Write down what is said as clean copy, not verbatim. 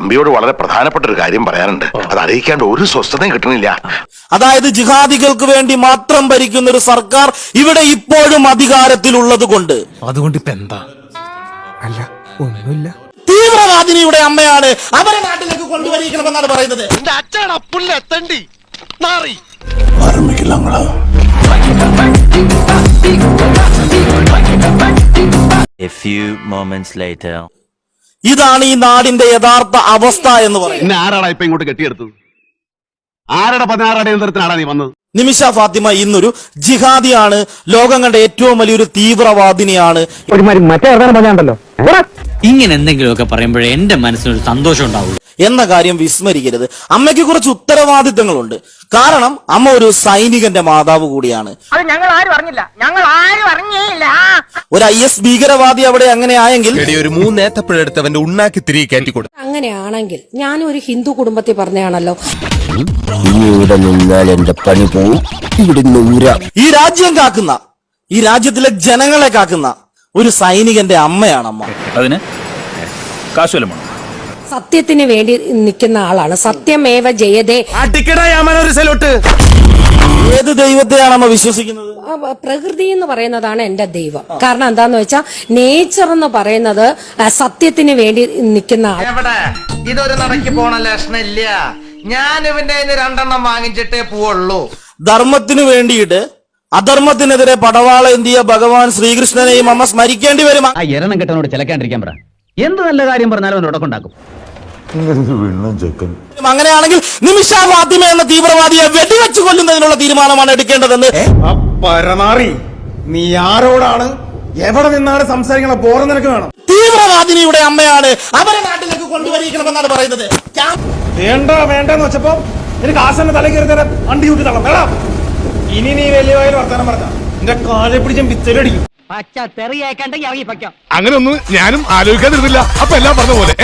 തമ്പിയോട് വളരെ പ്രധാനപ്പെട്ട ഒരു കാര്യം പറയാനുണ്ട്. അത് അറിയിക്കാണ്ട് ഒരു സ്വസ്ഥതയും കിട്ടണില്ല. അതായത് ജിഹാദികൾക്ക് വേണ്ടി മാത്രം ഭരിക്കുന്ന ഒരു സർക്കാർ ഇവിടെ ഇപ്പോഴും അധികാരത്തിലുള്ളത് കൊണ്ട്. അതുകൊണ്ട് ഇപ്പൊ എന്താ? അല്ല, ഒന്നുമില്ല. തീവ്രവാദിനിയുടെ അമ്മയാണ്, അവരെ നാട്ടിലേക്ക് കൊണ്ടുവരിക്കണമെന്നാണ് പറയുന്നത്. A few moments later. ഇതാണ് ഈ നാടിന്റെ യഥാർത്ഥ അവസ്ഥ എന്ന് പറയുന്നത്. ആരാടാ ഇപ്പൊ ഇങ്ങോട്ട് കെട്ടിയെടുത്തത്? ആരുടെ 16 അടിയന്തരത്തിനാടാ നീ വന്നത്? നിമിഷ ഫാത്തിമ ഇന്നൊരു ജിഹാദിയാണ്, ലോകം കണ്ട ഏറ്റവും വലിയൊരു തീവ്രവാദിനിയാണ്. ഇങ്ങനെ എന്തെങ്കിലുമൊക്കെ പറയുമ്പോഴേ എന്റെ മനസ്സിനൊരു സന്തോഷം ഉണ്ടാവുള്ളൂ എന്ന കാര്യം വിസ്മരിക്കരുത്. അമ്മയ്ക്ക് കുറച്ച് ഉത്തരവാദിത്തങ്ങളുണ്ട്. കാരണം അമ്മ ഒരു സൈനികന്റെ മാതാവ് കൂടിയാണ്. അത് ഞങ്ങൾ ആരും അറിഞ്ഞില്ല, ഞങ്ങൾ ആരും അറിഞ്ഞേയില്ല. ഒരു IS ഭീകരവാദി അവിടെ അങ്ങനെ ആയെങ്കിൽ ഒരു 3 ഏത്തപ്പഴെടുത്തവന്റെ ഉണ്ണാക്കി തിരികെ കയറ്റിക്കൊടു. അങ്ങനെയാണെങ്കിൽ ഞാനും ഒരു ഹിന്ദു കുടുംബത്തിൽ പറഞ്ഞാണല്ലോ. ഇവിടെ നിന്നാൽ എന്റെ പണി പോവും. ഇവിടെ ഈ രാജ്യം കാക്കുന്ന, ഈ രാജ്യത്തിലെ ജനങ്ങളെ കാക്കുന്ന ഒരു സൈനികന്റെ അമ്മയാണ് അമ്മ. അതിന് കാശുവല്ലമാണ്. സത്യത്തിന് വേണ്ടി നിൽക്കുന്ന ആളാണ്. സത്യമേവ ജയതേ. ഏത് ദൈവത്തെയാണ് അമ്മ വിശ്വസിക്കുന്നത്? പ്രകൃതി എന്ന് പറയുന്നതാണ് എന്റെ ദൈവം. കാരണം എന്താന്ന് വെച്ചാൽ നേച്ചർ എന്ന് പറയുന്നത് സത്യത്തിന് വേണ്ടി നിൽക്കുന്ന ആൾ. ഇതൊരു നടക്കി പോണ ലക്ഷണില്ല. ഞാൻ ഇവന്റെ 2 വാങ്ങിച്ചിട്ടേ പോവുള്ളൂ. ധർമ്മത്തിന് വേണ്ടിയിട്ട് അധർമ്മത്തിനെതിരെ പടവാള എന്തിയ ഭഗവാൻ ശ്രീകൃഷ്ണനെയും അമ്മ സ്മരിക്കേണ്ടി വരും. ആ എരണം കെട്ടനോട് ചിലക്കാണ്ടിരിക്കാൻ പറ. എന്ത് നല്ല കാര്യം പറഞ്ഞാലും അവൻ ഉടക്കുണ്ടാക്കും. അങ്ങനെയാണെങ്കിൽ നിമിഷ ഫാത്തിമ എന്ന തീവ്രവാദിയെ വെടിവെച്ച് കൊല്ലുന്നതിനുള്ള തീരുമാനമാണ് എടുക്കേണ്ടതെന്ന്. പരമാറി നീ ആരോടാണ്, എവിടെ നിന്നാണ് സംസാരിക്കണ ബോധം നിനക്ക് വേണം. തീവ്രവാദിനിയുടെ അമ്മയാണ്, അവരെ നാട്ടിലേക്ക് കൊണ്ടുവരിക്കണമെന്നാണ് പറയുന്നത്. വേണ്ടെന്ന് വെച്ചപ്പോ എനിക്ക് ആസന്റെ തല കയറി തരാൻ അണ്ടി കൂട്ടി തള്ളം വേണം. ഇനി നീ വലിയ വർത്താനം പറഞ്ഞ എന്റെ കാലെ പിടിച്ചും പിച്ചലടിക്കും. പച്ച തെറിയേക്കണ്ടെങ്കിൽ ഇറങ്ങി പയ്ക്കാം. അങ്ങനെ ഒന്നും ഞാനും ആലോചിക്കാതിരുന്നില്ല. അപ്പൊ എല്ലാം പറഞ്ഞ പോലെ